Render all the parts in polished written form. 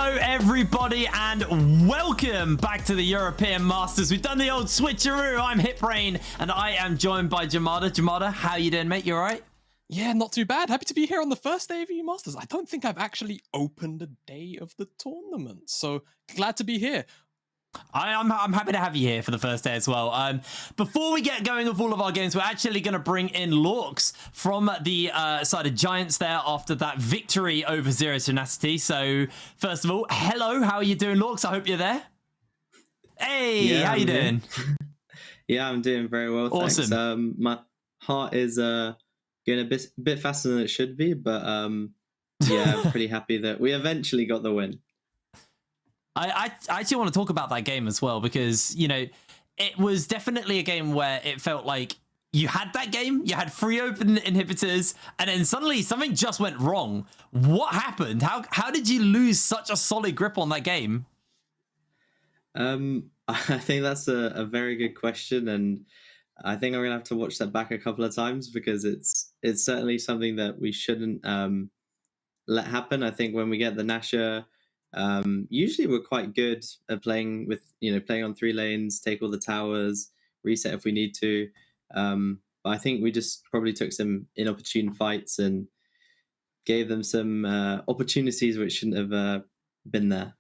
Hello everybody and welcome back to the European Masters. We've done the old switcheroo. I'm HitBrain and I am joined by Jamada. Jamada, how you doing, mate? You alright? Yeah, not too bad. Happy to be here on the first day of EU Masters. I don't think I've actually opened a day of the tournament, so glad to be here. I'm happy to have you here for the first day as well. Before we get going with all of our games, we're actually going to bring in Lorks from the side of Giants there after that victory over Zero Tenacity. So first of all, hello, how are you doing, Lorks? I hope you're there. Hey, yeah, how you doing? Yeah, I'm doing very well, thanks. Awesome. My heart is going a bit faster than it should be, but yeah, I'm pretty happy that we eventually got the win. I actually want to talk about that game as well because, you know, it was definitely a game where it felt like you had that game, you had 3 open inhibitors, and then suddenly something just went wrong. What happened? How did you lose such a solid grip on that game? I think that's a very good question, and I think I'm going to have to watch that back a couple of times because it's certainly something that we shouldn't let happen. I think when we get the Nasher, usually we're quite good at playing on 3 lanes, take all the towers, reset if we need to. But I think we just probably took some inopportune fights and gave them some opportunities which shouldn't have been there.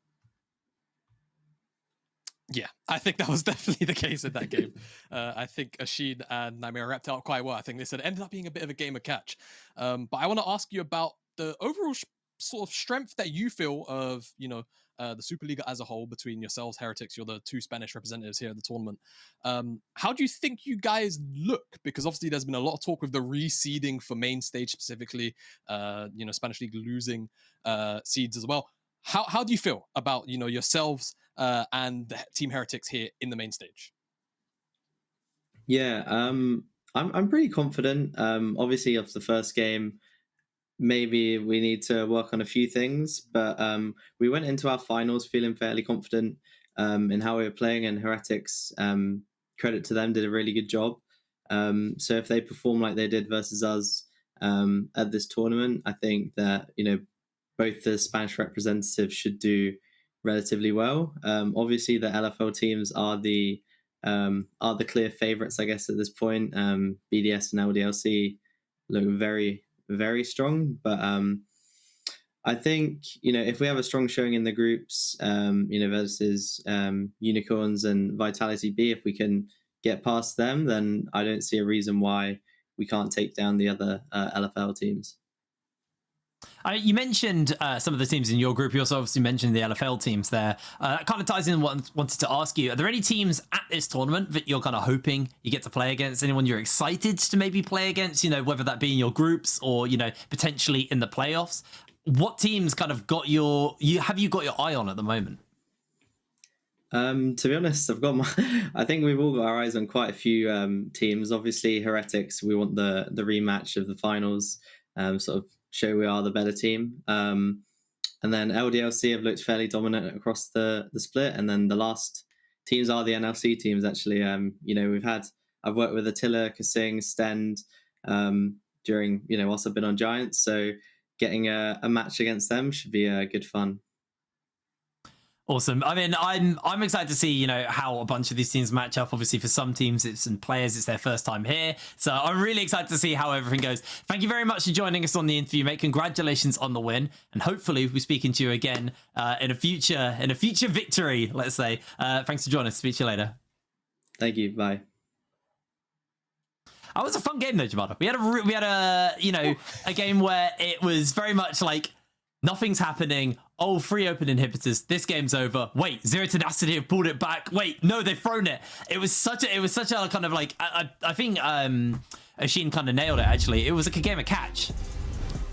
Yeah, I think that was definitely the case in that game. I think Ashin and Nymera wrapped out quite well. I think they said it ended up being a bit of a game of catch. But I want to ask you about the overall sort of strength that you feel of, you know, the Superliga as a whole between yourselves, Heretics, you're the 2 Spanish representatives here at the tournament. How do you think you guys look? Because obviously there's been a lot of talk with the reseeding for main stage specifically, you know, Spanish League losing seeds as well. How do you feel about, you know, yourselves and the Team Heretics here in the main stage? Yeah, I'm pretty confident. Obviously, after the first game, maybe we need to work on a few things, but we went into our finals feeling fairly confident in how we were playing, and Heretics, credit to them, did a really good job. So if they perform like they did versus us at this tournament, I think that, you know, both the Spanish representatives should do relatively well. Obviously, the LFL teams are the clear favorites, I guess, at this point. BDS and LDLC look very, very strong, but I think, you know, if we have a strong showing in the groups, you know, versus Unicorns and Vitality B, if we can get past them, then I don't see a reason why we can't take down the other LFL teams. You mentioned some of the teams in your group. You also obviously mentioned the LFL teams there. That kind of ties in what I wanted to ask you. Are there any teams at this tournament that you're kind of hoping you get to play against? Anyone you're excited to maybe play against, you know, whether that be in your groups or, you know, potentially in the playoffs? What teams kind of got your eye on at the moment? To be honest, I think we've all got our eyes on quite a few teams. Obviously, Heretics, we want the rematch of the finals, sort of show we are the better team. And then LDLC have looked fairly dominant across the split. And then the last teams are the NLC teams, actually. You know, I've worked with Attila, Kasing, Stend during, you know, whilst I've been on Giants. So getting a match against them should be good fun. Awesome. I mean, I'm excited to see, you know, how a bunch of these teams match up. Obviously, for some teams and players, it's their first time here. So I'm really excited to see how everything goes. Thank you very much for joining us on the interview, mate. Congratulations on the win. And hopefully we'll be speaking to you again in a future victory, let's say. Thanks for joining us. Speak to you later. Thank you. Bye. That was a fun game though, Jamada. We had a you know, a game where it was very much like nothing's happening. Oh, 3 open inhibitors. This game's over. Wait, Zero Tenacity have pulled it back. Wait, no, they've thrown it. It was such a kind of like I think Ashin kind of nailed it actually. It was like a game of catch.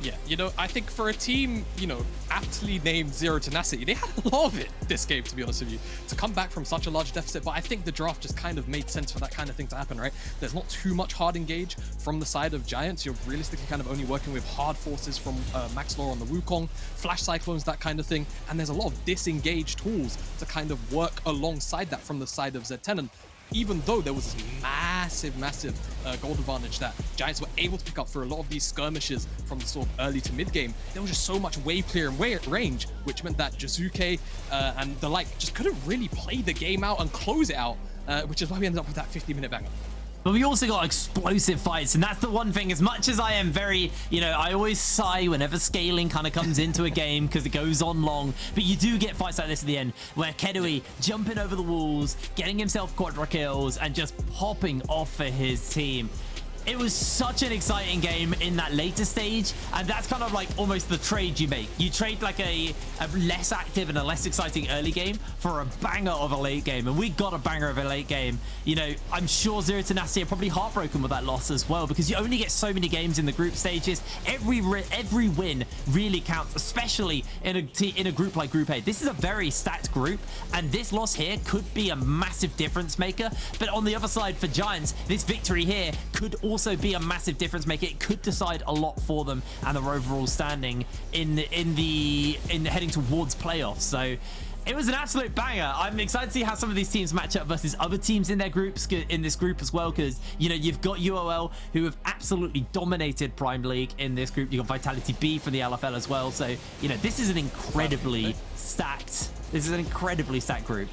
Yeah, you know, I think for a team, you know, aptly named Zero Tenacity, they had a lot of it this game, to be honest with you, to come back from such a large deficit. But I think the draft just kind of made sense for that kind of thing to happen, right? There's not too much hard engage from the side of Giants. You're realistically kind of only working with hard forces from Max Law on the Wukong, Flash Cyclones, that kind of thing. And there's a lot of disengaged tools to kind of work alongside that from the side of Z10. And even though there was this massive gold advantage that Giants were able to pick up for a lot of these skirmishes from the sort of early to mid game. There was just so much wave clear and range, which meant that Jaeger and the like just couldn't really play the game out and close it out, which is why we ended up with that 50-minute banger. But we also got explosive fights, and that's the one thing. As much as I am very, I always sigh whenever scaling kind of comes into a game because it goes on long, but you do get fights like this at the end where Kedui jumping over the walls, getting himself quadra kills, and just popping off for his team. It was such an exciting game in that later stage, and that's kind of like almost the trade you make. You trade like a less active and a less exciting early game for a banger of a late game, and we got a banger of a late game. I'm sure Zero to Nasty are probably heartbroken with that loss as well, because you only get so many games in the group stages. Every win really counts, especially in a group like Group A. This is a very stacked group, and this loss here could be a massive difference maker. But on the other side for Giants, this victory here could also be a massive difference maker. It could decide a lot for them and their overall standing in heading towards playoffs. So it was an absolute banger. I'm excited to see how some of these teams match up versus other teams in their groups, in this group as well, because you've got UOL, who have absolutely dominated Prime League in this group. You've got Vitality B from the LFL as well. So this is an incredibly stacked group.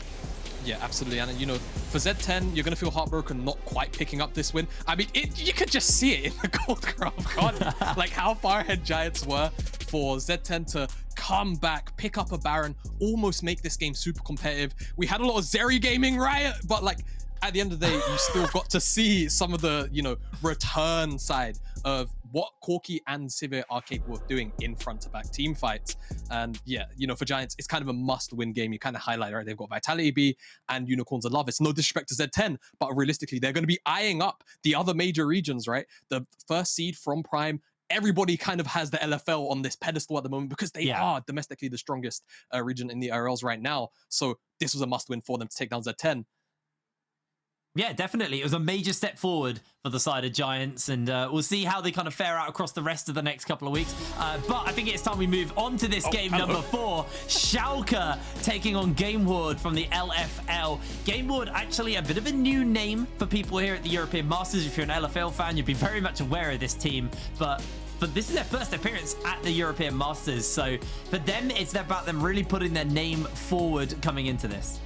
Yeah, absolutely. And for Z10, you're going to feel heartbroken not quite picking up this win. I mean, you could just see it in the gold graph, can't you? Like how far ahead Giants were for Z10 to come back, pick up a Baron, almost make this game super competitive. We had a lot of Zeri gaming, right? But like at the end of the day, you still got to see some of the, return side of what Corki and Sivir are capable of doing in front-to-back team fights. And yeah, for Giants, it's kind of a must-win game. You kind of highlight, right? They've got Vitality B and Unicorns of Love. It's no disrespect to Z10, but realistically, they're going to be eyeing up the other major regions, right? The first seed from Prime. Everybody kind of has the LFL on this pedestal at the moment because they are domestically the strongest region in the IRLs right now. So this was a must-win for them to take down Z10. Yeah, definitely. It was a major step forward for the side of Giants, and we'll see how they kind of fare out across the rest of the next couple of weeks. But I think it's time we move on to this game number 4. Schalke taking on GameWard from the LFL. GameWard, actually a bit of a new name for people here at the European Masters. If you're an LFL fan, you'd be very much aware of this team, but this is their first appearance at the European Masters. So for them, it's about them really putting their name forward coming into this.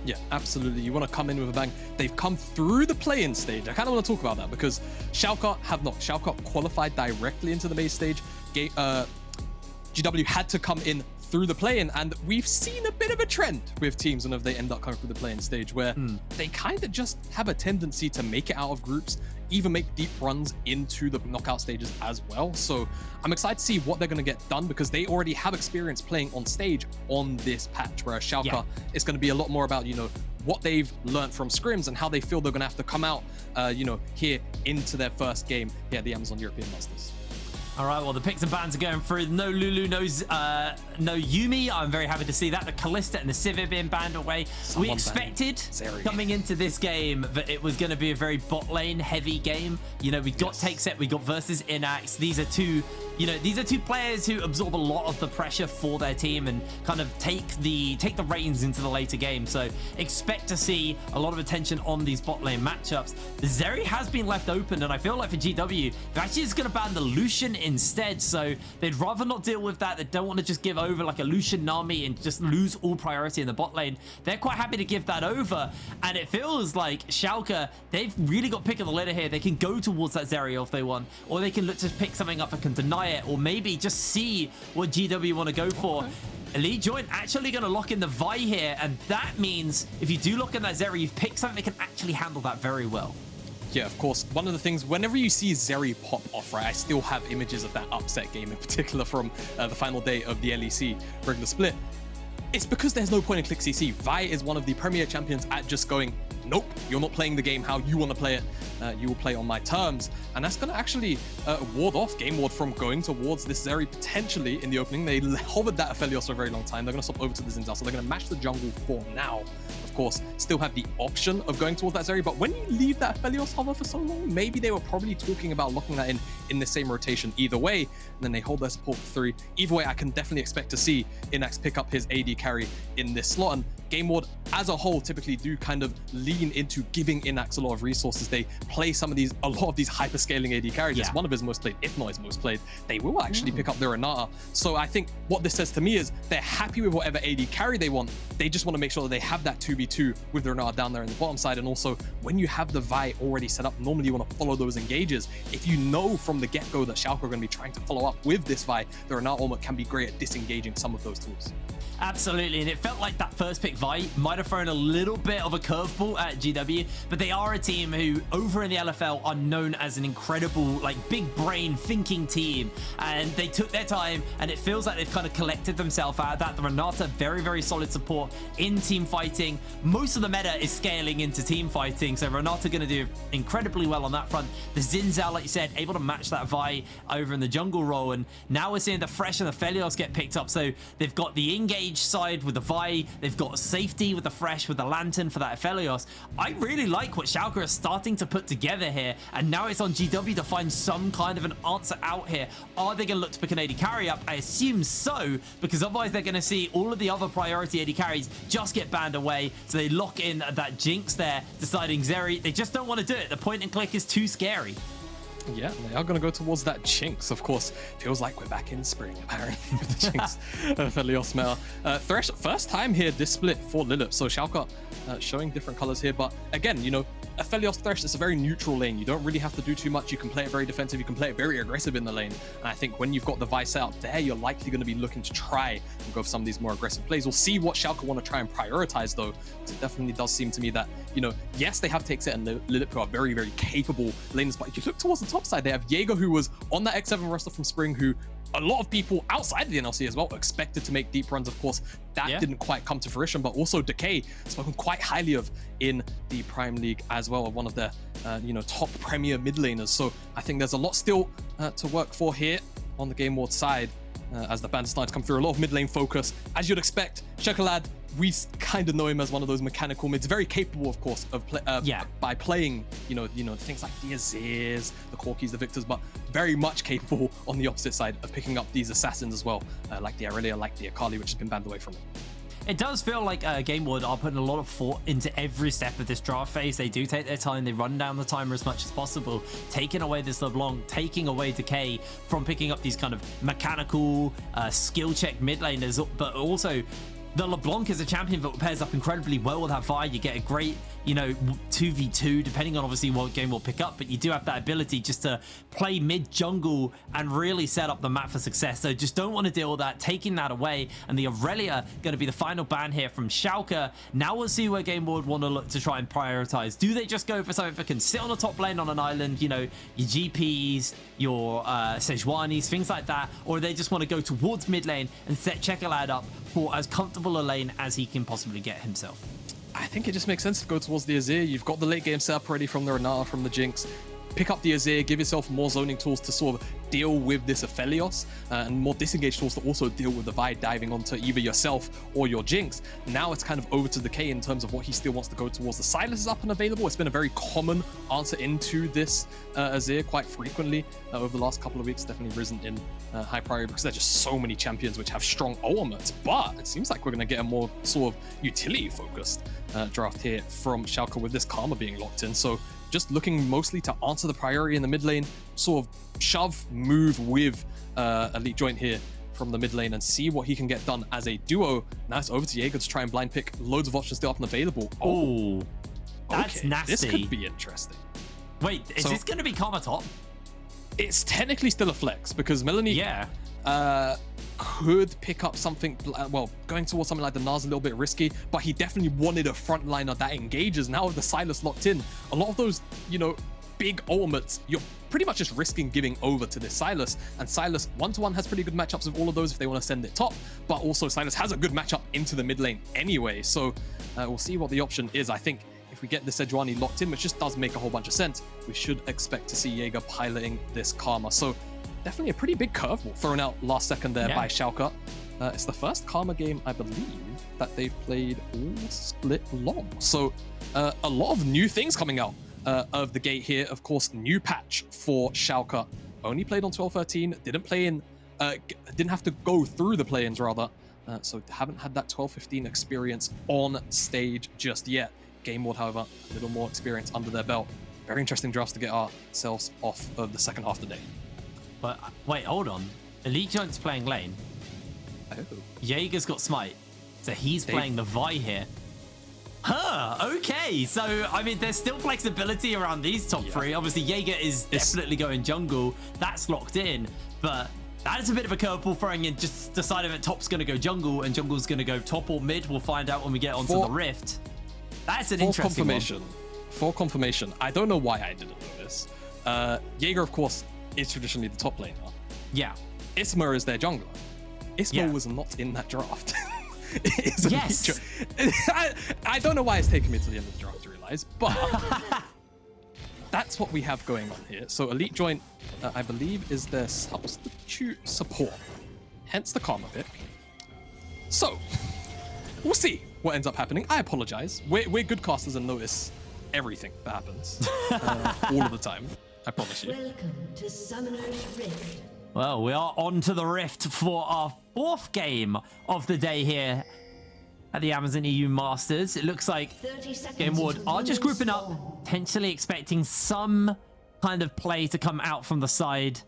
Yeah, absolutely. You want to come in with a bang. They've come through the play-in stage. I kind of want to talk about that because Schalke have not. Schalke qualified directly into the main stage. GW had to come in through the play-in, and we've seen a bit of a trend with teams whenever they end up coming through the play-in stage where they kind of just have a tendency to make it out of groups, even make deep runs into the knockout stages as well. So I'm excited to see what they're going to get done because they already have experience playing on stage on this patch, whereas Schalke is going to be a lot more about, what they've learned from scrims and how they feel they're going to have to come out, here into their first game here at the Amazon European Masters. All right, well, the picks and bans are going through. No Lulu, no Yumi. I'm very happy to see that. The Callista and the Sivir being banned away. We expected coming into this game that it was going to be a very bot lane heavy game. We got TakeSet, we got versus Innaxe. These are two players who absorb a lot of the pressure for their team and kind of take the reins into the later game. So expect to see a lot of attention on these bot lane matchups. The Zeri has been left open, and I feel like for GW, they're actually just going to ban the Lucian instead. So they'd rather not deal with that. They don't want to just give over like a Lucian Nami and just lose all priority in the bot lane. They're quite happy to give that over, and it feels like Schalke, they've really got pick of the litter here. They can go towards that Zeri if they want, or they can look to pick something up that can deny it, or maybe just see what GW want to go for. Elite Joint actually going to lock in the Vi here, and that means if you do lock in that Zeri, you've picked something that can actually handle that very well. Yeah, of course. One of the things, whenever you see Zeri pop off, right, I still have images of that upset game in particular from the final day of the LEC regular split. It's because there's no point in click CC. Vi is one of the premier champions at just going, nope, you're not playing the game how you want to play it. You will play on my terms. And that's going to actually ward off GameWard from going towards this Zeri potentially in the opening. They hovered that Aphelios for a very long time. They're going to stop over to the XinZhao, so they're going to match the jungle for now. Of course, still have the option of going towards that Zeri, but when you leave that Aphelios hover for so long, maybe they were probably talking about locking that in the same rotation either way, and then they hold their support for 3. Either way, I can definitely expect to see Innaxe pick up his AD carry in this slot, and GameWard as a whole typically do kind of lean into giving Innaxe a lot of resources. They play a lot of these hyper-scaling AD carries. It's one of his most played, if not his most played. They will actually pick up the Renata. So I think what this says to me is they're happy with whatever AD carry they want. They just want to make sure that they have that 2v2 with the Renata down there in the bottom side. And also, when you have the Vi already set up, normally you want to follow those engages. If you know from the get-go that Schalke are going to be trying to follow up with this Vi, the Renata ultimate can be great at disengaging some of those tools. Absolutely, and it felt like that first pick Vi might have thrown a little bit of a curveball at GW, but they are a team who over in the LFL are known as an incredible, like, big brain thinking team, and they took their time, and it feels like they've kind of collected themselves out of that. The Renata, very, very solid support in team fighting. Most of the meta is scaling into team fighting, so Renata going to do incredibly well on that front. The XinZhao, like you said, able to match that Vi over in the jungle role, and now we're seeing the Thresh and the Aphelios get picked up, so they've got the engage side with the Vi, they've got safety with the Thresh, with the Lantern for that Aphelios. I really like what Schalke are starting to put together here, and now it's on GW to find some kind of an answer out here. Are they going to look to pick an AD carry up? I assume so, because otherwise they're going to see all of the other priority AD carries just get banned away, so they lock in that Jinx there, deciding Zeri, they just don't want to do it. The point and click is too scary. Yeah, they are going to go towards that Jinx. Of course, feels like we're back in spring, apparently, with the Jinx Aphelios meta. Thresh, first time here this split for Lilipp. So Schalke showing different colors here. But again, you know, Aphelios Thresh is a very neutral lane. You don't really have to do too much. You can play it very defensive. You can play it very aggressive in the lane. And I think when you've got the Vi set up there, you're likely going to be looking to try and go for some of these more aggressive plays. We'll see what Schalke want to try and prioritize, though. It definitely does seem to me that, you know, yes, they have TakeSet and Lilipp, who are very, very capable laners. But if you look towards the top side, they have Jaeger, who was on that X7 roster from Spring, who a lot of people outside of the NLC as well expected to make deep runs. Of course, that didn't quite come to fruition, but also Decay, spoken quite highly of in the Prime League as well, one of their you know, top premier mid laners. So I think there's a lot still to work for here on the GameWard side as the bans start to come through. A lot of mid lane focus, as you'd expect. Czekolad, we kind of know him as one of those mechanical mids, very capable, of course, of by playing, you know, things like the Azirs, the Corkis, the Victors, but very much capable on the opposite side of picking up these assassins as well, like the Aurelia, like the Akali, which has been banned away from it. It does feel like GameWard are putting a lot of thought into every step of this draft phase. They do take their time, they run down the timer as much as possible, taking away this LeBlanc, taking away Decay from picking up these kind of mechanical skill check mid laners, but also the LeBlanc is a champion that pairs up incredibly well with that Vi. You get a great, you know, 2v2, depending on obviously what game will pick up, but you do have that ability just to play mid-jungle and really set up the map for success. So just don't want to deal with that, taking that away. And the Aurelia going to be the final ban here from Schalke. Now we'll see where GameWard want to look to try and prioritize. Do they just go for something that can sit on the top lane on an island, you know, your GPs, your Sejuanis, things like that, or they just want to go towards mid lane and set Czekolad up for as comfortable a lane as he can possibly get himself? I think it just makes sense to go towards the Azir. You've got the late game set up already from the Renata, from the Jinx. Pick up the Azir, give yourself more zoning tools to sort of deal with this Aphelios, and more disengage tools to also deal with the Vi diving onto either yourself or your Jinx. Now it's kind of over to Decay in terms of what he still wants to go towards. The Sylas is up and available. It's been a very common answer into this Azir quite frequently over the last couple of weeks. Definitely risen in high priority because there's just so many champions which have strong ultimates. But it seems like we're going to get a more sort of utility focused draft here from Schalke with this Karma being locked in. So just looking mostly to answer the priority in the mid lane, sort of shove, move with Elite Joint here from the mid lane and see what he can get done as a duo. Now it's over to Jaeger to try and blind pick. Loads of options still up and available. Oh, that's okay, nasty. This could be interesting. Wait, is this going to be Karma top? It's technically still a flex because Melonik could pick up something, well, going towards something like the Nars a little bit risky, but he definitely wanted a frontliner that engages. Now with the Sylas locked in, a lot of those, you know, big ultimates, you're pretty much just risking giving over to this Sylas, and Sylas 1-to-1 has pretty good matchups with all of those if they want to send it top, but also Sylas has a good matchup into the mid lane anyway, so we'll see what the option is. I think if we get the Sejuani locked in, which just does make a whole bunch of sense, we should expect to see Jaeger piloting this Karma. So definitely a pretty big curveball thrown out last second there by Schalke. It's the first Karma game, I believe, that they've played all split long. So a lot of new things coming out of the gate here. Of course, new patch for Schalke. Only played on 12-13, didn't play in, didn't have to go through the play-ins rather, so haven't had that 12-15 experience on stage just yet. GameWard, however, a little more experience under their belt. Very interesting drafts to get ourselves off of the second half of the day. But wait, hold on. Elite Giant's playing lane. Oh. Jaeger's got smite, so he's playing the Vi here. Huh, okay. So, I mean, there's still flexibility around these top three. Obviously, Jaeger is definitely going jungle. That's locked in. But that is a bit of a curveball throwing in, just deciding that top's going to go jungle and jungle's going to go top or mid. We'll find out when we get onto the Rift. That's an interesting one. For confirmation, I don't know why I didn't know this. Jaeger, of course, is traditionally the top laner. Yeah. Isma is their jungler. Isma was not in that draft. Yes. I don't know why it's taken me to the end of the draft to realize, but that's what we have going on here. So Elite Joint, I believe, is their substitute support, hence the Karma pick. So we'll see what ends up happening. I apologize. We're good casters and notice everything that happens all of the time. I promise you. Welcome to Summoner's Rift. Well, we are on to the Rift for our fourth game of the day here at the Amazon EU Masters. It looks like GameWard are just grouping up, potentially expecting some kind of play to come out from the side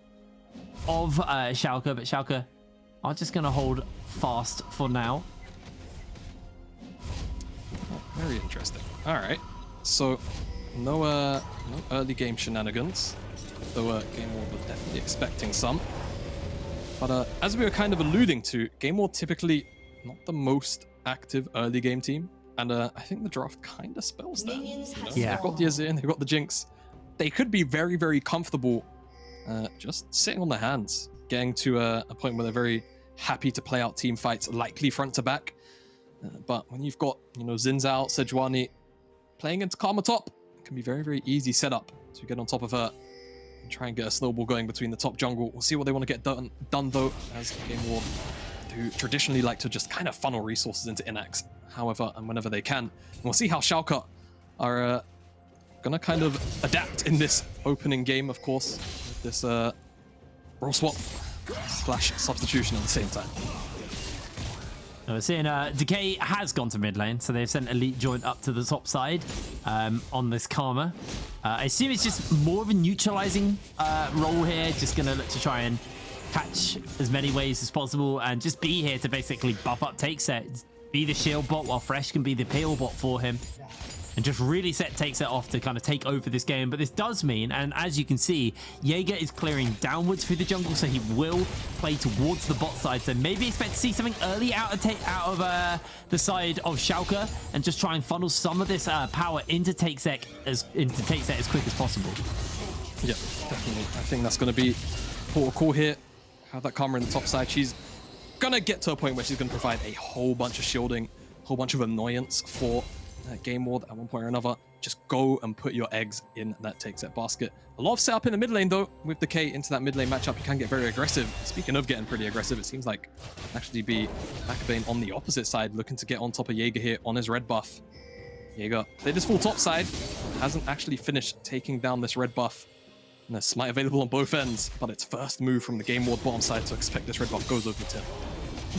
of Schalke, but Schalke are just going to hold fast for now. Very interesting. All right. So no early game shenanigans, though GameWard was definitely expecting some. But as we were kind of alluding to, GameWard typically not the most active early game team, and I think the draft kind of spells that. You know? Yeah. They've got the Azir and they've got the Jinx. They could be very, very comfortable just sitting on their hands, getting to a point where they're very happy to play out team fights, likely front to back. But when you've got, XinZhao, Sejuani playing into Karma top, it can be very, very easy setup to get on top of her and try and get a snowball going between the top jungle. We'll see what they want to get done though, as GameWard do traditionally like to just kind of funnel resources into Innaxe, however and whenever they can. And we'll see how Schalke are gonna kind of adapt in this opening game, of course, with this role swap / substitution at the same time. We're seeing Decay has gone to mid lane, so they've sent Elite Joint up to the top side on this Karma. I assume it's just more of a neutralizing role here, just going to look to try and catch as many waves as possible and just be here to basically buff up TakeSet, be the shield bot while Thresh can be the peel bot for him, and just really set TakeSet off to kind of take over this game. But this does mean, and as you can see, Jaeger is clearing downwards through the jungle, so he will play towards the bot side. So maybe expect to see something early out of the side of Schalke and just try and funnel some of this power into TakeSet as quick as possible. Yeah, definitely. I think that's going to be portal call here. Have that Karma in the top side. She's going to get to a point where she's going to provide a whole bunch of shielding, a whole bunch of annoyance for GameWard at one point or another. Just go and put your eggs in that TakeSet basket. A lot of setup in the mid lane though. With Decay into that mid lane matchup, you can get very aggressive. Speaking of getting pretty aggressive, it seems like actually be Akabane on the opposite side, looking to get on top of Jaeger here on his red buff. Jaeger played his full top side, hasn't actually finished taking down this red buff. And there's smite available on both ends, but it's first move from the GameWard bottom side, so expect this red buff goes over the tip.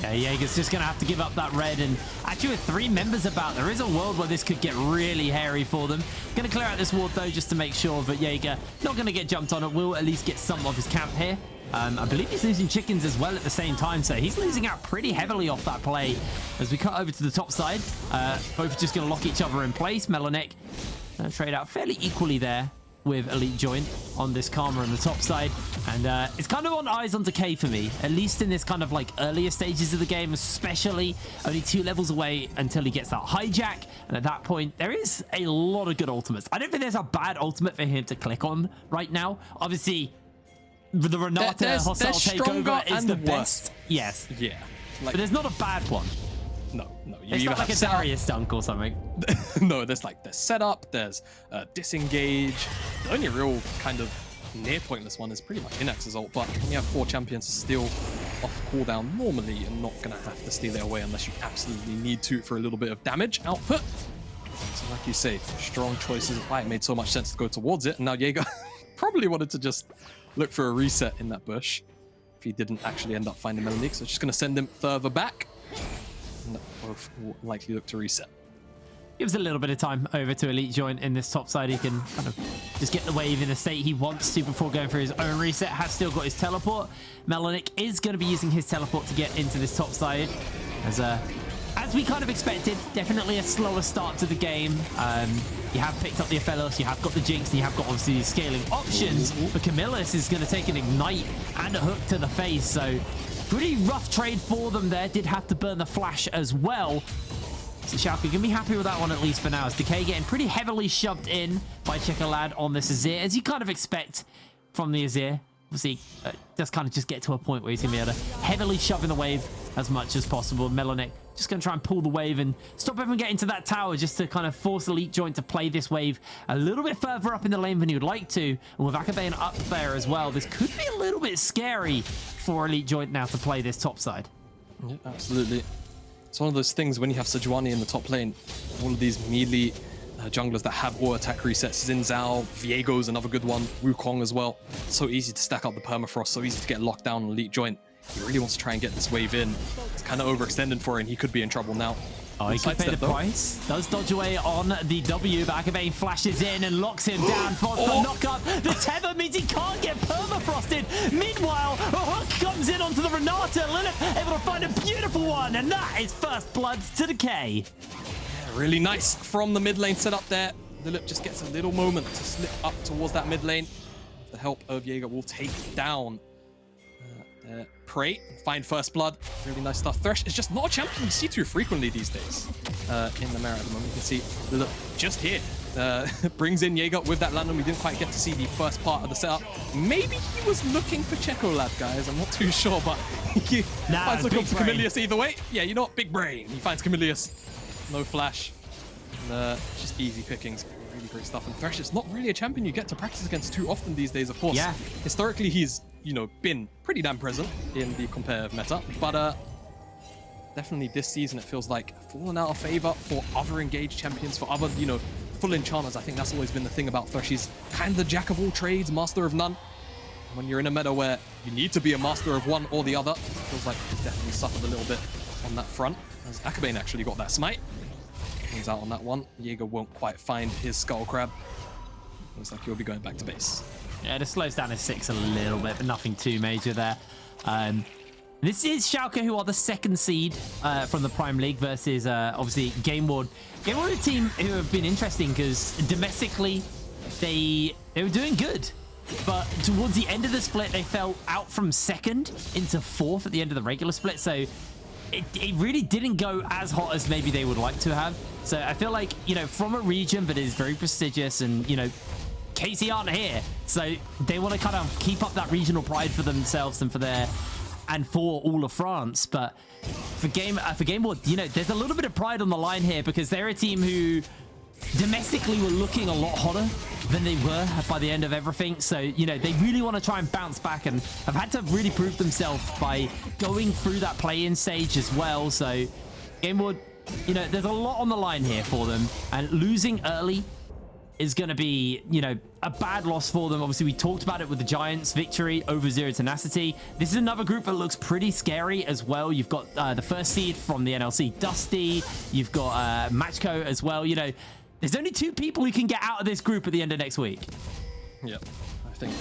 Yeah, Jaeger's just going to have to give up that red, and actually with 3 members about, there is a world where this could get really hairy for them. Going to clear out this ward though, just to make sure that Jaeger not going to get jumped on. It will at least get some of his camp here. I believe he's losing chickens as well at the same time, so he's losing out pretty heavily off that play. As we cut over to the top side, both are just going to lock each other in place. Melonik trade out fairly equally there with Elite Joint on this Karma on the top side, and it's kind of on eyes on Decay for me, at least in this kind of like earlier stages of the game, especially only 2 levels away until he gets that hijack, and at that point there is a lot of good ultimates. I don't think there's a bad ultimate for him to click on right now. Obviously the Renata hostile takeover is the best. Yes, yeah, but there's not a bad one. No. It's not like a Darius dunk or something. No, there's setup, there's disengage. The only real kind of near pointless one is pretty much Innaxe's ult, but when you have 4 champions still off cooldown, normally you're not going to have to steal it away unless you absolutely need to for a little bit of damage output. So like you say, strong choices. Why it made so much sense to go towards it, and now Jaeger probably wanted to just look for a reset in that bush if he didn't actually end up finding Melonik, so just going to send him further back. And both will likely look to reset. Gives a little bit of time over to Elite Joint in this top side. He can kind of just get the wave in the state he wants to before going for his own reset. Has still got his teleport. Melonik is going to be using his teleport to get into this top side. As we kind of expected, definitely a slower start to the game. You have picked up the Aphelios, you have got the Jinx, and you have got obviously the scaling options. But kamilius is going to take an ignite and a hook to the face. So pretty rough trade for them there. Did have to burn the flash as well. So Schalke can be happy with that one at least for now. As Decay getting pretty heavily shoved in by Czekolad on this Azir, as you kind of expect from the Azir. Obviously, does kind of just get to a point where he's going to be able to heavily shove in the wave as much as possible. Melonik just going to try and pull the wave and stop everyone getting to that tower, just to kind of force Elite Joint to play this wave a little bit further up in the lane than he would like to. And with Akabane up there as well, this could be a little bit scary for Elite Joint now to play this top side. Yeah, absolutely. It's one of those things when you have Sejuani in the top lane, all of these melee junglers that have auto attack resets. XinZhao, Viego's another good one, Wukong as well. So easy to stack up the permafrost, so easy to get locked down on Elite Joint. He really wants to try and get this wave in. It's kind of overextended for him. He could be in trouble now. Oh, he could pay the price. Does dodge away on the W, but Akabane flashes in and locks him down for the knock-up. The tether means he can't get permafrosted. Meanwhile, a hook comes in onto the Renata. Lilipp able to find a beautiful one, and that is first blood to Decay. Yeah, really nice from the mid lane set up there. Lilipp just gets a little moment to slip up towards that mid lane. With the help of Jaeger, will take down Prey, find first blood. Really nice stuff. Thresh is just not a champion we see too frequently these days in the mirror at the moment. You can see Lilipp just here. Brings in Jaeger with that landing. We didn't quite get to see the first part of the setup. Maybe he was looking for Czekolad, guys. I'm not too sure, but he finds looking for kamilius either way. Yeah, you know what? Big brain. He finds kamilius. No flash. And, just easy pickings. Really great stuff. And Thresh is not really a champion you get to practice against too often these days, of course. Yeah. Historically, he's been pretty damn present in the competitive meta, but definitely this season it feels like fallen out of favor for other engaged champions, for other, full enchanters. I think that's always been the thing about Thresh. He's kind of the jack of all trades, master of none. When you're in a meta where you need to be a master of one or the other, it feels like he's definitely suffered a little bit on that front. As Akabane actually got that smite. He's out on that one. Jaeger won't quite find his skull crab. Looks like he'll be going back to base. Yeah, it slows down his 6 a little bit, but nothing too major there. This is Schalke, who are the second seed from the Prime League versus, obviously, GameWard. GameWard are a team who have been interesting because domestically, they were doing good. But towards the end of the split, they fell out from second into fourth at the end of the regular split. So it really didn't go as hot as maybe they would like to have. So I feel like, from a region that is very prestigious and, KC aren't here, so they want to kind of keep up that regional pride for themselves and for all of France. But for GameWard, there's a little bit of pride on the line here because they're a team who domestically were looking a lot hotter than they were by the end of everything. So they really want to try and bounce back and have had to really prove themselves by going through that play-in stage as well. So GameWard, there's a lot on the line here for them, and losing early is going to be, a bad loss for them. Obviously, we talked about it with the Giants' victory over Zero Tenacity. This is another group that looks pretty scary as well. You've got the first seed from the NLC, Dusty. You've got Matchco as well. There's only 2 people who can get out of this group at the end of next week. Yeah, I think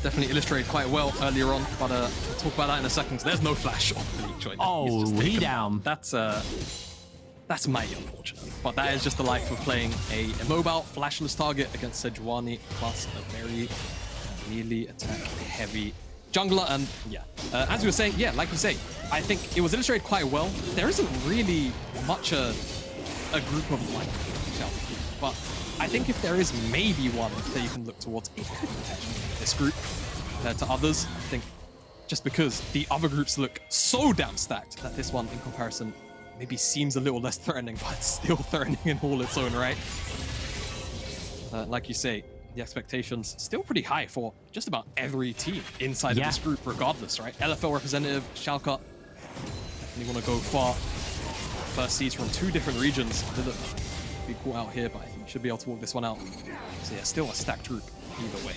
definitely illustrated quite well earlier on, but we'll talk about that in a second. There's no flash on the Elite Joint. Oh, he down. That's mighty unfortunate, but that is just the life of playing a immobile, flashless target against Sejuani, plus a very melee attack heavy jungler. And yeah, as you were saying, yeah, like you say, I think it was illustrated quite well. There isn't really much a group of like Schalke, but I think if there is maybe one that you can look towards, it could potentially be this group compared to others. I think just because the other groups look so damn stacked that this one, in comparison, maybe seems a little less threatening, but it's still threatening in all its own right. Like you say, the expectations still pretty high for just about every team inside of this group, regardless, right? LFL representative, Schalke, definitely want to go far. First seeds from 2 different regions. Be caught out here, but I think we should be able to walk this one out. So yeah, still a stacked group either way.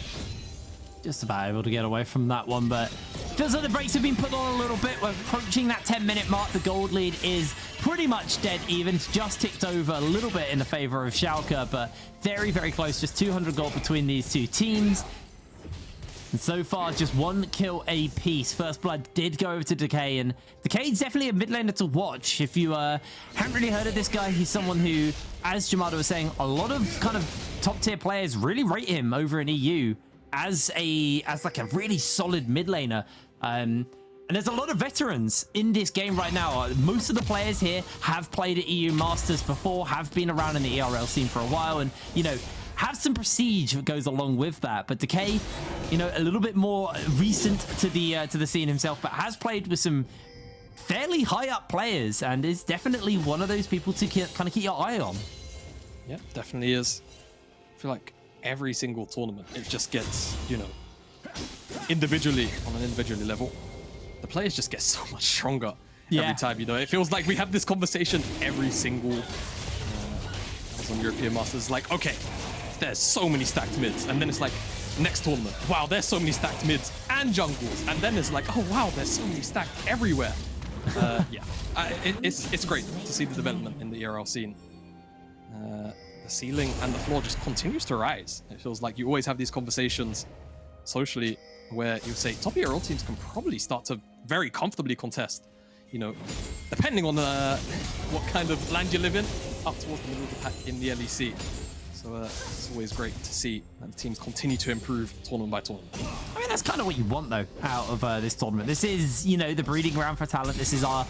Just about able to get away from that one, but Feels like the brakes have been put on a little bit. We're approaching that 10-minute mark. The gold lead is pretty much dead even. It's just ticked over a little bit in the favor of Schalke, but very, very close. Just 200 gold between these two teams. And so far, just 1 kill apiece. First blood did go over to Decay, and Decay's definitely a mid laner to watch. If you haven't really heard of this guy, he's someone who, as Jamada was saying, a lot of kind of top tier players really rate him over in EU as like a really solid mid laner. And there's a lot of veterans in this game right now. Most of the players here have played at EU Masters before, have been around in the ERL scene for a while, and you know, have some prestige that goes along with that. But Decay, you know, a little bit more recent to the scene himself, but has played with some fairly high up players and is definitely one of those people to kind of keep your eye on. Yeah, definitely is. I feel like every single tournament, it just gets, you know, individually, on an individual level, the players just get so much stronger every time, you know. It feels like we have this conversation every single on European Masters, like, okay, there's so many stacked mids, and then it's like, next tournament, wow, there's so many stacked mids and jungles, and then it's like, oh wow, there's so many stacked everywhere. Yeah, it's great to see the development in the ERL scene. The ceiling and the floor just continues to rise. It feels like you always have these conversations socially where you say top ERL teams can probably start to very comfortably contest, you know, depending on what kind of land you live in, up towards the middle of the pack in the LEC. So it's always great to see that the teams continue to improve tournament by tournament. I mean, that's kind of what you want, though, out of this tournament. This is, you know, the breeding ground for talent. This is our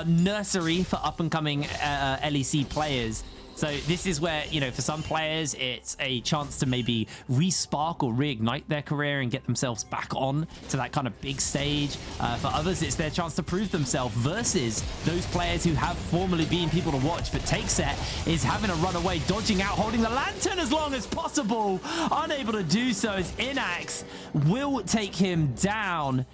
nursery for up-and-coming LEC players. So this is where, you know, for some players, it's a chance to maybe re-spark or reignite their career and get themselves back on to that kind of big stage. For others, it's their chance to prove themselves versus those players who have formerly been people to watch. But TakeSet is having a runaway, dodging out, holding the lantern as long as possible. Unable to do so as Innaxe will take him down.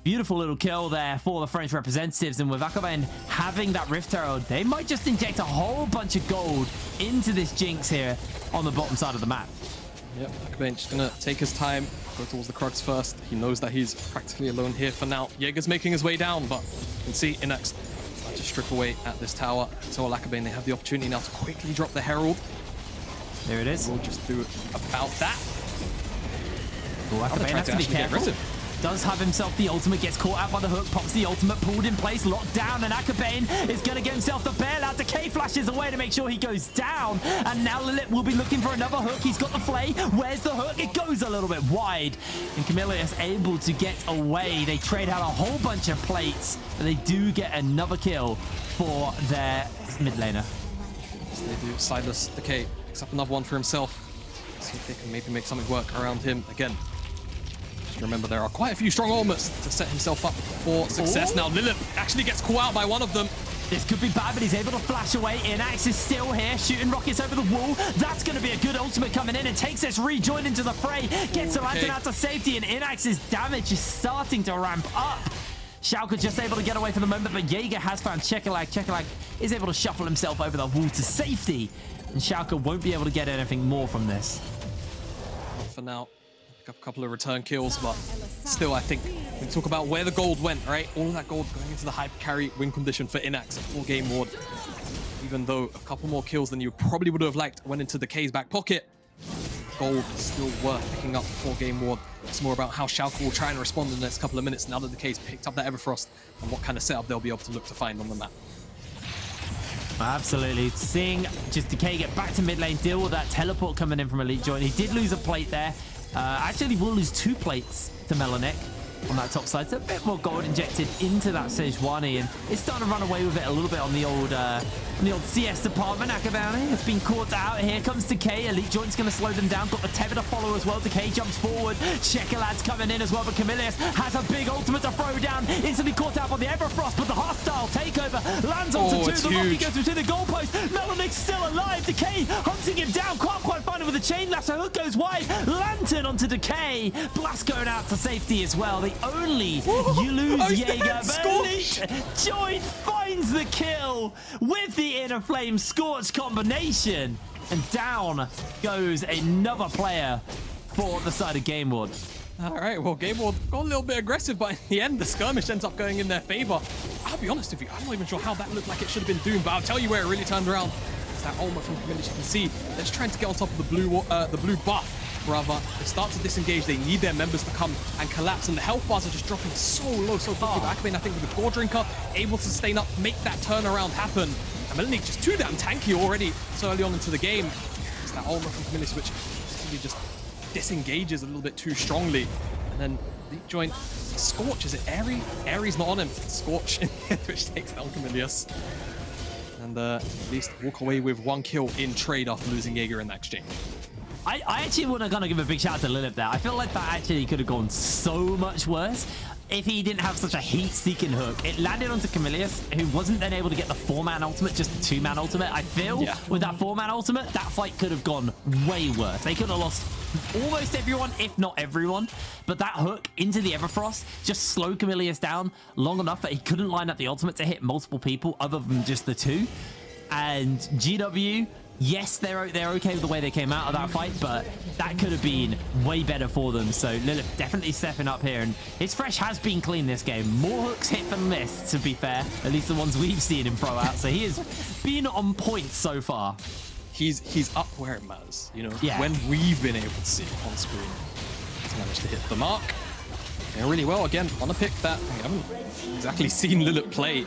Beautiful little kill there for the French representatives, and with Akabane having that Rift Herald, they might just inject a whole bunch of gold into this Jinx here on the bottom side of the map. Yep, Akabane just gonna take his time, go towards the Krugs first. He knows that he's practically alone here for now. Jaeger's making his way down, but you can see Innaxe start to strip away at this tower. So Akabane, they have the opportunity now to quickly drop the Herald. There it is. We'll just do about that. Oh, Akabane has to be careful. Does have himself the ultimate, gets caught out by the hook, pops the ultimate, pulled in place, locked down, and Akabane is going to get himself the bailout. Decay flashes away to make sure he goes down, and now Lilipp will be looking for another hook. He's got the flay. Where's the hook? It goes a little bit wide, and kamilius able to get away. They trade out a whole bunch of plates, but they do get another kill for their mid laner. So they do. Sylas, Decay picks up another one for himself. See if they can maybe make something work around him again. Remember, there are quite a few strong ultimates to set himself up for success. Now, Lilipp actually gets caught out by one of them. This could be bad, but he's able to flash away. Innaxe is still here, shooting rockets over the wall. That's going to be a good ultimate coming in, and TakeSet's rejoined into the fray. Gets the lantern out to safety, and Innaxe's damage is starting to ramp up. Schalke just able to get away for the moment, but Jaeger has found Czekolad. Czekolad is able to shuffle himself over the wall to safety, and Schalke won't be able to get anything more from this. For now. A couple of return kills, but still, I think we talk about where the gold went, right? All of that gold going into the hyper carry win condition for Innaxe for GameWard. Even though a couple more kills than you probably would have liked went into Decay's back pocket, gold is still worth picking up for GameWard. It's more about how Schalke will try and respond in the next couple of minutes now that Decay's picked up that Everfrost and what kind of setup they'll be able to look to find on the map. Absolutely. Seeing just Decay get back to mid lane, deal with that teleport coming in from Elite Joint. He did lose a plate there. Actually, we'll lose 2 plates to Melonik on that top side. So a bit more gold injected into that Sejuani, and it's starting to run away with it a little bit on the old CS department. Akabane has been caught out. Here comes Decay. Elite Joint's going to slow them down. Got the tether to follow as well. Decay jumps forward. Czekolad's coming in as well, but kamilius has a big ultimate to throw down. Instantly caught out by the Everfrost, but the hostile takeover lands onto 2. The Rocky goes between the goalpost. Melonik's still alive. Decay hunting him down. Can't quite find him with a chain lasso. Hook goes wide. Lantern onto Decay. Blast going out to safety as well. The only you lose Jaeger, but Elite Joint finds the kill with the Inner Flame Scorch combination, and down goes another player for the side of GameWard. All right, well, GameWard got a little bit aggressive, but in the end, the skirmish ends up going in their favor. I'll be honest with you, I'm not even sure how that looked like it should have been doomed, but I'll tell you where it really turned around. It's that ultimate from kamilius. You can see they're just trying to get on top of the blue buff. Rather, they start to disengage. They need their members to come and collapse, and the health bars are just dropping so low, so quickly. But Akabane, I think, with the Gore Drinker, able to sustain up, make that turnaround happen. And Melonik just too damn tanky already so early on into the game. It's that ultimate from kamilius, which really just disengages a little bit too strongly. And then the joint Scorch, is it Airy? Airy's not on him. Scorch, which takes down kamilius. And at least walk away with 1 kill in trade after losing Jaeger in that exchange. I actually want to kind of give a big shout out to Lilipp there. I feel like that actually could have gone so much worse if he didn't have such a heat-seeking hook. It landed onto kamilius, who wasn't then able to get the 4-man ultimate, just the 2-man ultimate. I feel with that 4-man ultimate, that fight could have gone way worse. They could have lost almost everyone, if not everyone. But that hook into the Everfrost just slowed kamilius down long enough that he couldn't line up the ultimate to hit multiple people other than just the 2. And GW... yes, they're okay with the way they came out of that fight, but that could have been way better for them. So Lilipp definitely stepping up here, and his Thresh has been clean this game. More hooks hit than missed, to be fair. At least the ones we've seen him throw out. So he has been on point so far. He's up where it matters, you know. Yeah. When we've been able to see it on screen, he's managed to hit the mark. Yeah, really well. Again, on a pick that we haven't exactly seen Lilipp play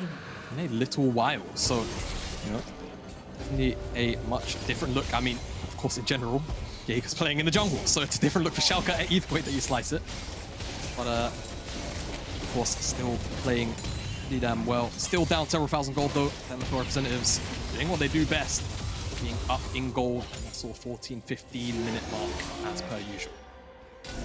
in a little while. So, you know, definitely a much different look. I mean, of course, in general, Jaeger's playing in the jungle, so it's a different look for Schalke at either way that you slice it. But, of course, still playing pretty damn well. Still down several thousand gold, though. The S04 representatives doing what they do best, being up in gold at that sort of 14-15 minute mark, as per usual.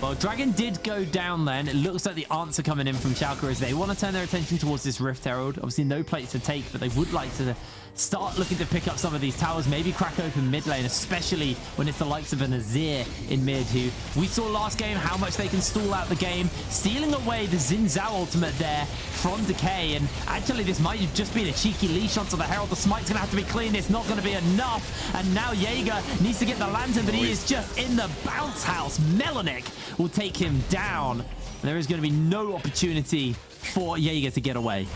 Well, Dragon did go down then. It looks like the answer coming in from Schalke is they want to turn their attention towards this Rift Herald. Obviously, no plates to take, but they would like to start looking to pick up some of these towers, maybe crack open mid lane, especially when it's the likes of an Azir in mid, who we saw last game how much they can stall out the game, stealing away the XinZhao ultimate there from Decay. And actually, this might have just been a cheeky leash onto the Herald. The smite's going to have to be clean. It's not going to be enough. And now Jaeger needs to get the lantern, but he is just in the bounce house. Melonik will take him down. There is going to be no opportunity for Jaeger to get away.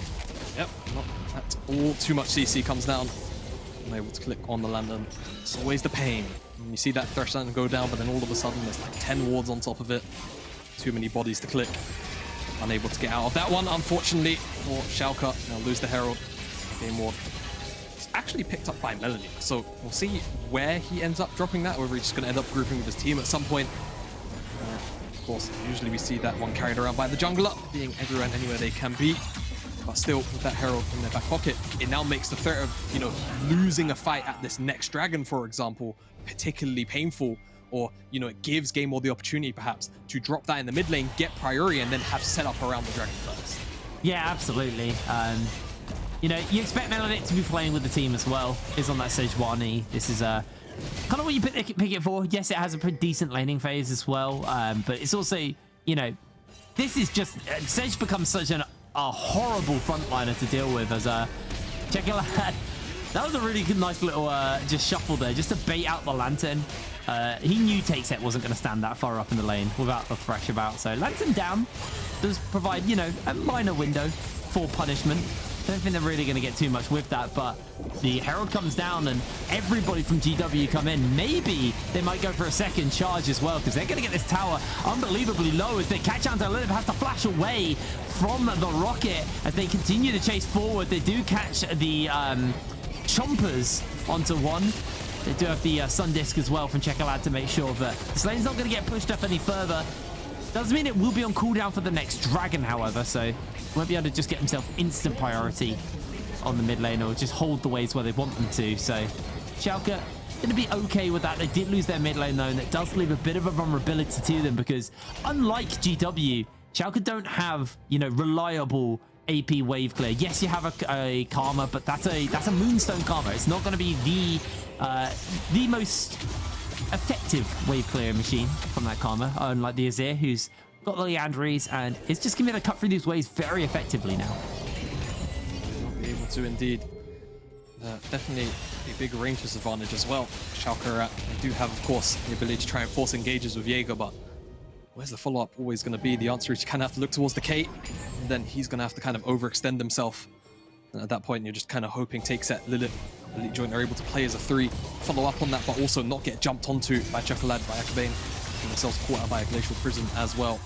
Yep, not at all too much CC comes down. I'm able to click on the lantern. It's always the pain. When you see that Thresh lantern go down, but then all of a sudden there's like 10 wards on top of it. Too many bodies to click. Unable to get out of that one, unfortunately, for Schalke. They'll lose the Herald. GameWard. It's actually picked up by Melonik, so we'll see where he ends up dropping that, or whether he's just going to end up grouping with his team at some point. Of course, usually we see that one carried around by the jungler, being everywhere and anywhere they can be. But still, with that Herald in their back pocket, it now makes the threat of, you know, losing a fight at this next dragon, for example, particularly painful. Or, you know, it gives GameWard the opportunity, perhaps, to drop that in the mid lane, get priority, and then have set up around the dragon first. Yeah, absolutely. You know, you expect Melonik to be playing with the team as well. Is on that Sejuani. This is kind of what you pick it for. Yes, it has a pretty decent laning phase as well, but it's also, you know, this is just Sej becomes such a horrible frontliner to deal with as Czekolad. That was a really good, nice little just shuffle there, just to bait out the lantern. He knew TakeSet wasn't going to stand that far up in the lane without the Thresh about, so lantern down does provide, you know, a minor window for punishment. I don't think they're really going to get too much with that, but the Herald comes down and everybody from GW come in. Maybe they might go for a second charge as well, because they're going to get this tower unbelievably low as they catch onto Lilipp, has to flash away from the rocket as they continue to chase forward. They do catch the Chompers onto one. They do have the Sun Disc as well from Czekolad to make sure that this lane's not going to get pushed up any further. Doesn't mean it will be on cooldown for the next dragon, however, so won't be able to just get himself instant priority on the mid lane or just hold the waves where they want them to. So Schalke going to be okay with that. They did lose their mid lane though, and it does leave a bit of a vulnerability to them because unlike GW, Schalke don't have, you know, reliable AP wave clear. Yes, you have a Karma, but that's a Moonstone Karma. It's not going to be the most effective wave clear machine from that Karma, unlike the Azir, who's got the Leandries and is just going to be able to cut through these waves very effectively now. Not be able to indeed. Definitely a big range disadvantage as well. Schalke, they do have, of course, the ability to try and force engages with Jaeger, but where's the follow-up always going to be? The answer is you kind of have to look towards Decay, and then he's going to have to kind of overextend himself. And at that point, you're just kind of hoping TakeSet, Lilipp, Elite Joint are able to play as a 3, follow up on that, but also not get jumped onto by Czekolad, by Akabane, and themselves caught out by a Glacial Prison as well.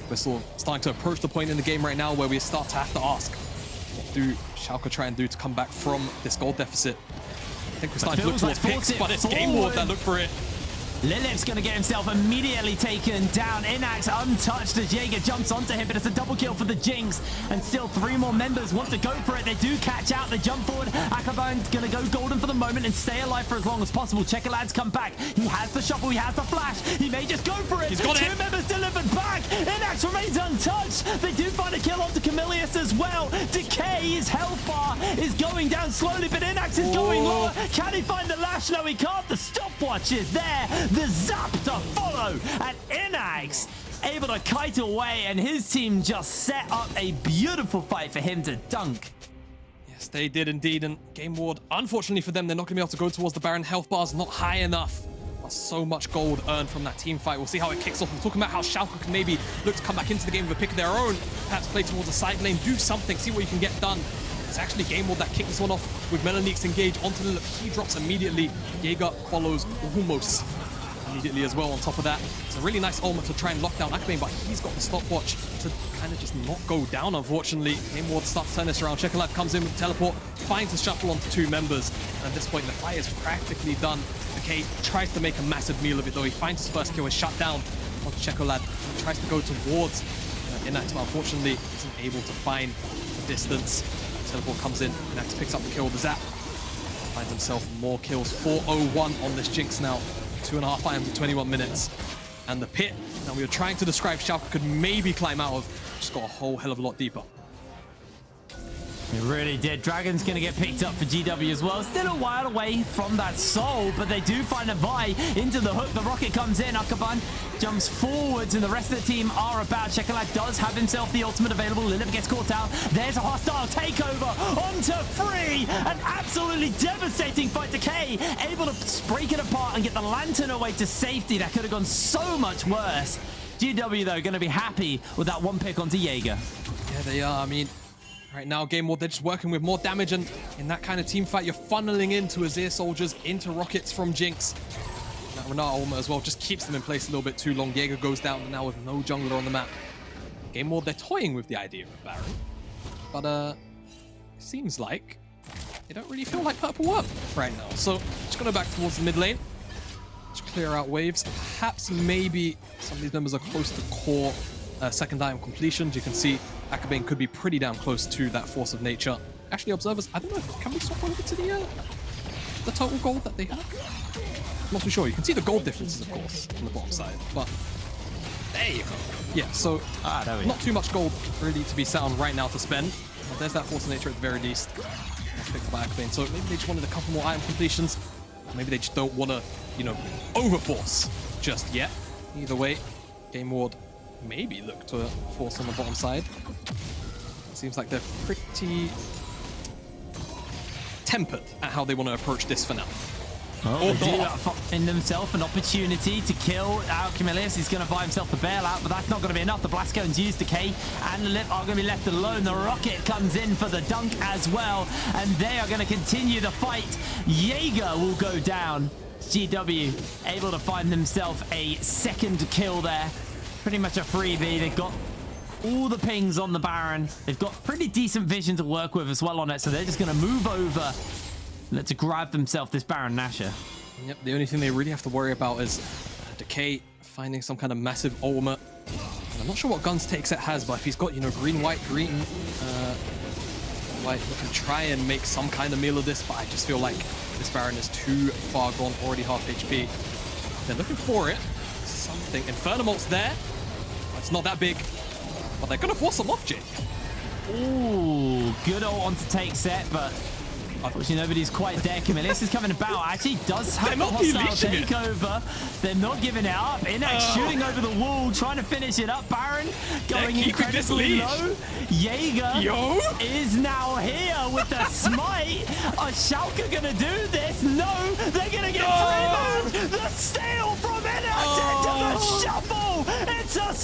We're sort of starting to approach the point in the game right now where we start to have to ask, what do Schalke try and do to come back from this gold deficit? I think we're starting to look towards picks, but it's GameWard that look for it. Lilipp's going to get himself immediately taken down. Innaxe untouched as Jaeger jumps onto him, but it's a double kill for the Jinx. And still 3 more members want to go for it. They do catch out. They jump forward. Akabane's going to go golden for the moment and stay alive for as long as possible. Czekolad's come back. He has the shuffle. He has the flash. He may just go for it. He's got 2 members delivered back. Innaxe remains untouched. They do find a kill onto kamilius as well. Decay, his health bar is going down slowly, but Innaxe is going lower. Can he find the lash? No, he can't. The stopwatch is there. The zap to follow, and Innaxe able to kite away, and his team just set up a beautiful fight for him to dunk. Yes, they did indeed, and GameWard, unfortunately for them, they're not going to be able to go towards the Baron. Health bar's not high enough. But so much gold earned from that team fight. We'll see how it kicks off. We're talking about how Schalke can maybe look to come back into the game with a pick of their own. Perhaps play towards a side lane, do something, see what you can get done. It's actually GameWard that kicked this one off with Melonik's engage onto Lilipp. He drops immediately. Jaeger follows almost immediately as well on top of that. It's a really nice ultimate to try and lock down Akabane, but he's got the stopwatch to kind of just not go down, unfortunately. GameWard starts to turn this around. Czekolad comes in with the teleport, finds the shuffle onto 2 members, and at this point the fight is practically done. Decay tries to make a massive meal of it though. He finds his first kill, is shut down onto Czekolad. He tries to go towards Innaxe, but unfortunately isn't able to find the distance. Teleport comes in, Innaxe picks up the kill with the zap. Finds himself more kills. 401 on this Jinx now. 2.5 items in 21 minutes. And the pit that we were trying to describe Schalke could maybe climb out of just got a whole hell of a lot deeper. It really did. Dragon's going to get picked up for GW as well. Still a while away from that soul, but they do find a Vi into the hook. The rocket comes in. Akabane jumps forwards, and the rest of the team are about. Czekolad does have himself the ultimate available. Lilipp gets caught out. There's a hostile takeover onto Free. An absolutely devastating fight. Decay able to break it apart and get the lantern away to safety. That could have gone so much worse. GW, though, going to be happy with that 1 pick onto Jaeger. Yeah, they are. I mean, right now, GameWard, they're just working with more damage, and in that kind of team fight, you're funneling into Azir soldiers, into rockets from Jinx. And that Renata ultimate as well just keeps them in place a little bit too long. Jaeger goes down now with no jungler on the map. GameWard, they're toying with the idea of Baron, but it seems like they don't really feel like purple work right now. So just going back towards the mid lane, just clear out waves. Perhaps maybe some of these members are close to core second item completions. You can see Akabane could be pretty damn close to that force of nature. Actually, observers, I don't know, can we swap over to the total gold that they have? I'm not too sure. You can see the gold differences, of course, on the bottom side, but there you go. Yeah, so not too much gold really to be sat on right now to spend. But there's that force of nature at the very least. That's picked up by Akabane. So maybe they just wanted a couple more item completions. Maybe they just don't want to, you know, overforce just yet. Either way, GameWard maybe look to force on the bottom side. It seems like they're pretty tempered at how they want to approach this for now. Oh, they do find themselves an opportunity to kill out kamilius. He's going to buy himself the bailout, but that's not going to be enough. The blast cones use Decay, and Lilipp are going to be left alone. The rocket comes in for the dunk as well, and they are going to continue the fight. Jaeger will go down. GW able to find themselves a 2nd kill there. Pretty much a freebie. They've got all the pings on the Baron. They've got pretty decent vision to work with as well on it, so they're just going to move over to grab themselves this Baron Nashor. Yep, the only thing they really have to worry about is Decay finding some kind of massive ultimate. And I'm not sure what guns TakeSet has, but if he's got, you know, green, white, white, we can try and make some kind of meal of this, but I just feel like this Baron is too far gone, already half HP. They're looking for it. Something. Infernal's there. It's not that big, but they're going to force him off, Jake. Ooh, good ult onto TakeSet, but unfortunately nobody's quite there. kamilius is coming about. Actually does have a hostile takeover. They're not giving it up. Innaxe shooting over the wall, trying to finish it up. Baron going incredibly low. Jaeger is now here with the smite. Are Schalke going to do this? No, they're going to get 3 man. The steal from Innaxe into the shuffle.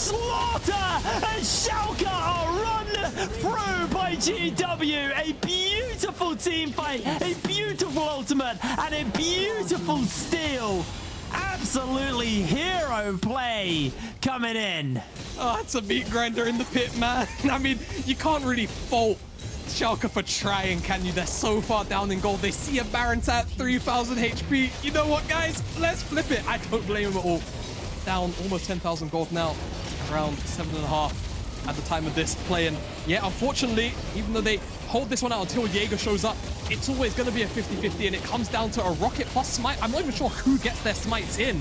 slaughter, and Schalke are run through by GW. A beautiful team fight, a beautiful ultimate, and a beautiful steal. Absolutely hero play coming in. Oh, it's a meat grinder in the pit, man. I mean, you can't really fault Schalke for trying, can you? They're so far down in gold. They see a Baron's at 3,000 HP. You know what, guys? Let's flip it. I don't blame them at all. Down almost 10,000 gold now. Around 7.5 at the time of this play. And yeah, unfortunately, even though they hold this one out until Jaeger shows up, it's always going to be a 50-50, and it comes down to a rocket plus smite. I'm not even sure who gets their smites in.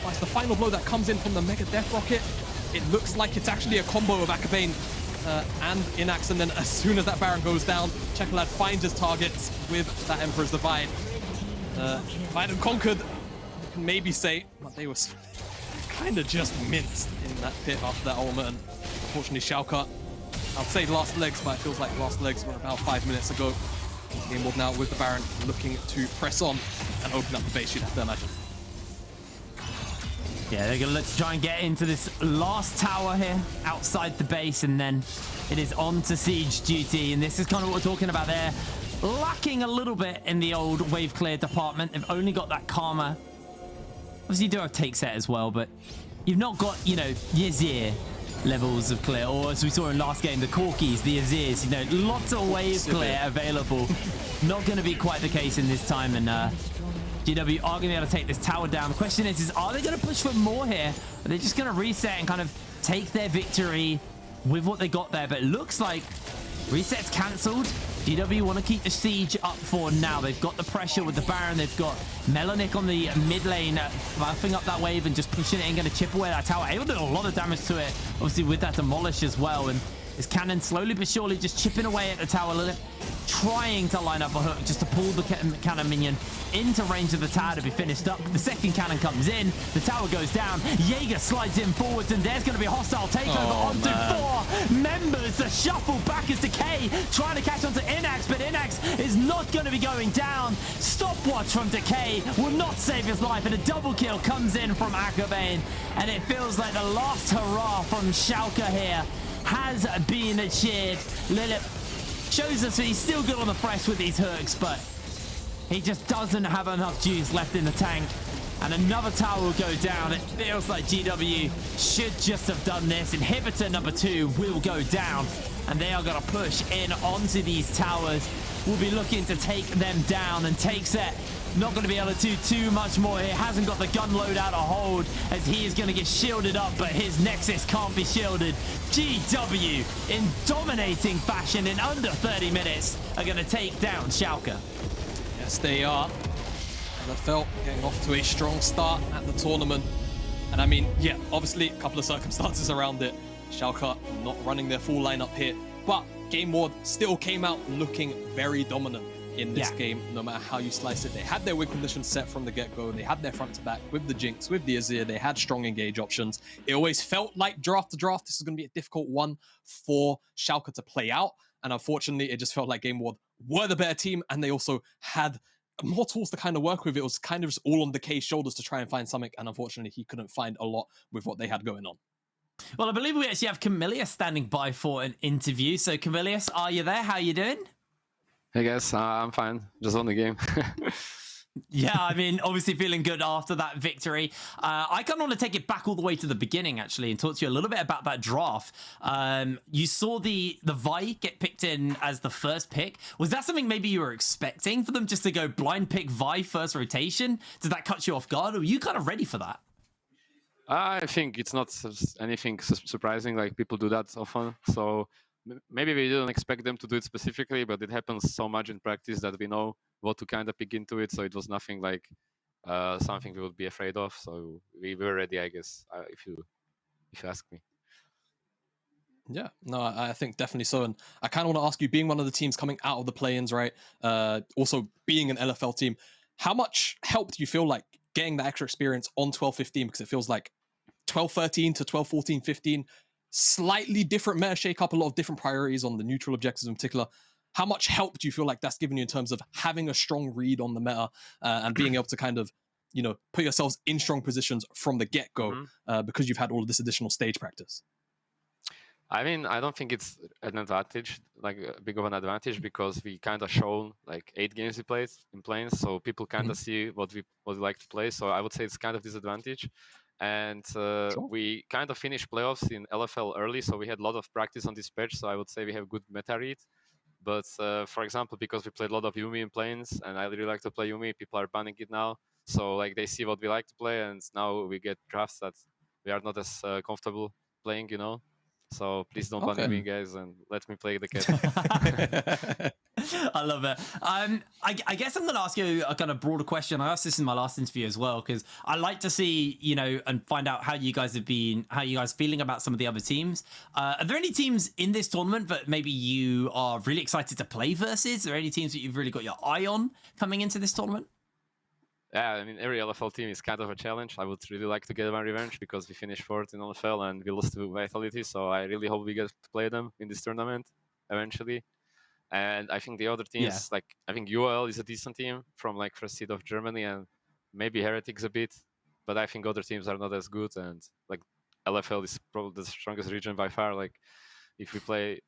But it's the final blow that comes in from the Mega Death Rocket. It looks like it's actually a combo of Akabane and Innaxe, and then as soon as that Baron goes down, Czekolad finds his targets with that Emperor's Divide. Divide and conquered, you can maybe say, but they were kind of just minced in that pit after that ultimate. And unfortunately, Schalke, I'll say last legs, but it feels like last legs were about 5 minutes ago. GameWard now with the Baron looking to press on and open up the base, you'd have to imagine. Yeah, they're going to look to try and get into this last tower here outside the base, and then it is on to siege duty. And this is kind of what we're talking about there. Lacking a little bit in the old wave clear department. They've only got that Karma. Obviously, you do have TakeSet as well, but you've not got, you know, Azir levels of clear, or as we saw in last game, the Corkies, the Azirs, you know, lots of wave clear available. Not going to be quite the case in this time, and GW are going to be able to take this tower down. The question is are they going to push for more here? Are they just going to reset and kind of take their victory with what they got there? But it looks like reset's cancelled. GW want to keep the siege up for now. They've got the pressure with the Baron. They've got Melonik on the mid lane, buffing up that wave and just pushing it and going to chip away that tower. Able to do a lot of damage to it, obviously with that demolish as well. And his cannon slowly but surely just chipping away at the tower. Lilipp trying to line up a hook just to pull the cannon minion into range of the tower to be finished up. The second cannon comes in, the tower goes down, Jaeger slides in forwards, and there's going to be a hostile takeover onto four members. The shuffle back is Decay trying to catch onto Innaxe, but Innaxe is not going to be going down. Stopwatch from Decay will not save his life, and a double kill comes in from Akabane, and it feels like the last hurrah from Schalke here has been achieved. Lilipp shows us that he's still good on the Thresh with these hooks, but he just doesn't have enough juice left in the tank. And another tower will go down. It feels like GW should just have done this. Inhibitor number 2 will go down, and they are going to push in onto these towers. We'll be looking to take them down, and TakeSet not going to be able to do too much more here. Hasn't got the gun load out of hold, as he is going to get shielded up, but his Nexus can't be shielded. GW, in dominating fashion in under 30 minutes, are going to take down Schalke. Yes, they are. LFL getting off to a strong start at the tournament. And I mean, yeah, obviously a couple of circumstances around it. Schalke not running their full lineup here, but GameWard still came out looking very dominant in this game, no matter how you slice it. They had their win conditions set from the get-go. They had their front to back with the Jinx, with the Azir. They had strong engage options. It always felt like draft to draft, this is going to be a difficult one for Schalke to play out. And unfortunately, it just felt like GameWard were the better team, and they also had more tools to kind of work with. It was kind of just all on Decay's shoulders to try and find something, and unfortunately, he couldn't find a lot with what they had going on. Well, I believe we actually have Kamilius standing by for an interview. So, Kamilius, are you there? How are you doing? Hey guys, I'm fine. Just on the game. Yeah, I mean, obviously feeling good after that victory. I kind of want to take it back all the way to the beginning, actually, and talk to you a little bit about that draft. You saw the Vi get picked in as the first pick. Was that something maybe you were expecting for them just to go blind pick Vi first rotation? Did that catch you off guard, or were you kind of ready for that? I think it's not anything surprising, like people do that often. So maybe we didn't expect them to do it specifically, but it happens so much in practice that we know what to kind of pick into it. So it was nothing like something we would be afraid of. So we were ready, I guess, if you ask me. Yeah, no, I think definitely so. And I kind of want to ask you, being one of the teams coming out of the play-ins, right? Also being an LFL team, how much help do you feel like getting that extra experience on 12-15? Because it feels like 12-13 to 12-14-15, slightly different meta shake-up, a lot of different priorities on the neutral objectives in particular. How much help do you feel like that's given you in terms of having a strong read on the meta and being able to kind of put yourselves in strong positions from the get-go because you've had all of this additional stage practice? I mean, I don't think it's an advantage, like big of an advantage, because we kind of shown like 8 games we played in planes, so people kind of see what we like to play. So I would say it's kind of disadvantage. And we kind of finished playoffs in LFL early, so we had a lot of practice on this patch. So I would say we have good meta read. But for example, because we played a lot of Yuumi in planes, and I really like to play Yuumi, people are banning it now. So like they see what we like to play, and now we get drafts that we are not as comfortable playing, So please don't ban me, guys, and let me play the cat. I love it. I guess I'm going to ask you a kind of broader question. I asked this in my last interview as well, because I like to see, and find out how you guys feeling about some of the other teams. Are there any teams in this tournament that maybe you are really excited to play versus? Are there any teams that you've really got your eye on coming into this tournament? Yeah, I mean, every LFL team is kind of a challenge. I would really like to get my revenge because we finished 4th in LFL and we lost to Vitality. So I really hope we get to play them in this tournament eventually. And I think the other teams, I think UOL is a decent team from like first seed of Germany, and maybe Heretics a bit. But I think other teams are not as good. And like LFL is probably the strongest region by far. Like if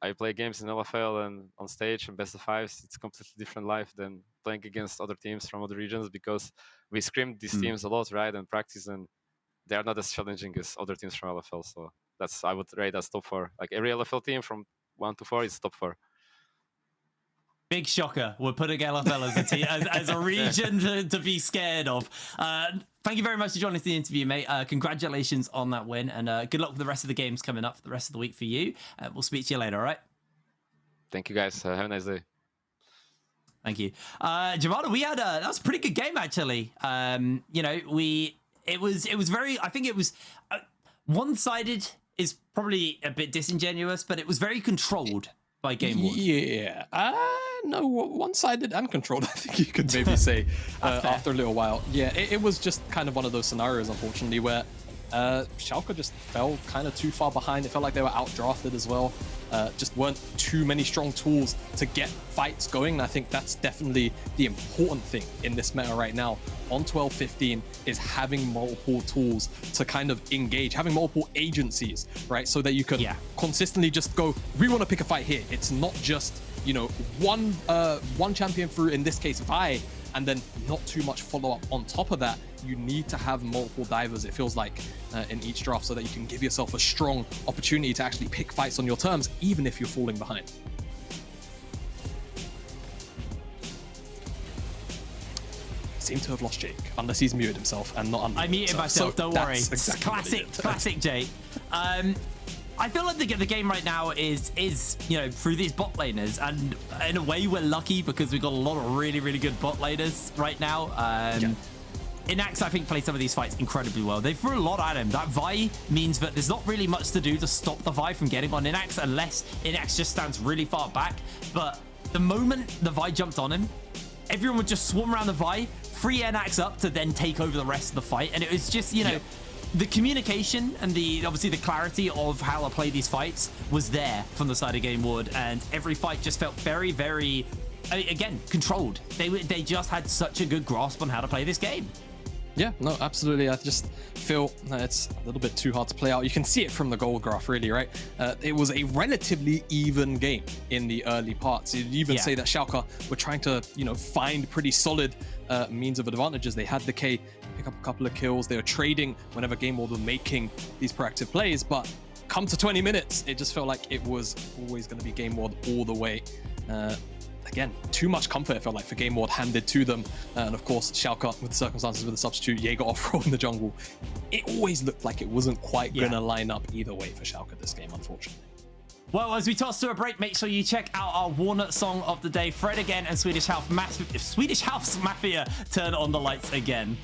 I play games in LFL and on stage and best of 5s, it's completely different life than playing against other teams from other regions, because we scrimmed these teams a lot, right, and practice, and they are not as challenging as other teams from LFL. So I would rate as top 4. Like every LFL team from 1 to 4 is top 4. Big shocker. We're putting LFL as a team, as a region to be scared of. Thank you very much for joining us in the interview, mate. Congratulations on that win, and good luck with the rest of the games coming up for the rest of the week for you. We'll speak to you later, all right? Thank you, guys. Have a nice day. Thank you. Giovanna, that was a pretty good game, actually. It was very, I think it was one-sided is probably a bit disingenuous, but it was very controlled by GameWard. Yeah. No, one-sided and controlled, I think you could maybe say after a little while. Yeah, it was just kind of one of those scenarios, unfortunately, where Schalke just fell kind of too far behind. It felt like they were outdrafted as well. Just weren't too many strong tools to get fights going. And I think that's definitely the important thing in this meta right now on 12-15 is having multiple tools to kind of engage, having multiple agencies, right? So that you can consistently just go, we want to pick a fight here. It's not just, one champion through, in this case, Vi, and then not too much follow-up on top of that. You need to have multiple divers, it feels like, in each draft, so that you can give yourself a strong opportunity to actually pick fights on your terms, even if you're falling behind. Seem to have lost Jake, unless he's muted himself and not unmuted. I muted myself, so don't worry. Exactly classic Jake. I feel like the game right now is through these bot laners, and in a way we're lucky because we've got a lot of really, really good bot laners right now. Innaxe, I think, played some of these fights incredibly well. They threw a lot at him. That Vi means that there's not really much to do to stop the Vi from getting on Innaxe, unless Innaxe just stands really far back. But the moment the Vi jumped on him, everyone would just swarm around the Vi, free Innaxe up to then take over the rest of the fight. And it was just, the communication and obviously the clarity of how to play these fights was there from the side of GameWard, and every fight just felt very, very, again, controlled. They just had such a good grasp on how to play this game. Yeah, no, absolutely. I just feel it's a little bit too hard to play out. You can see it from the gold graph, really, right? It was a relatively even game in the early parts. You'd even say that Schalke were trying to, find pretty solid means of advantages. They had Decay pick up a couple of kills. They were trading whenever GameWard were making these proactive plays, but come to 20 minutes, it just felt like it was always going to be GameWard all the way. Again, too much comfort, it felt like, for GameWard handed to them. And of course, Schalke, with the circumstances with the substitute, Jaeger off-roll in the jungle. It always looked like it wasn't quite going to line up either way for Schalke this game, unfortunately. Well, as we toss to a break, make sure you check out our Walnut song of the day. Fred again and Swedish House Mafia turn on the lights again.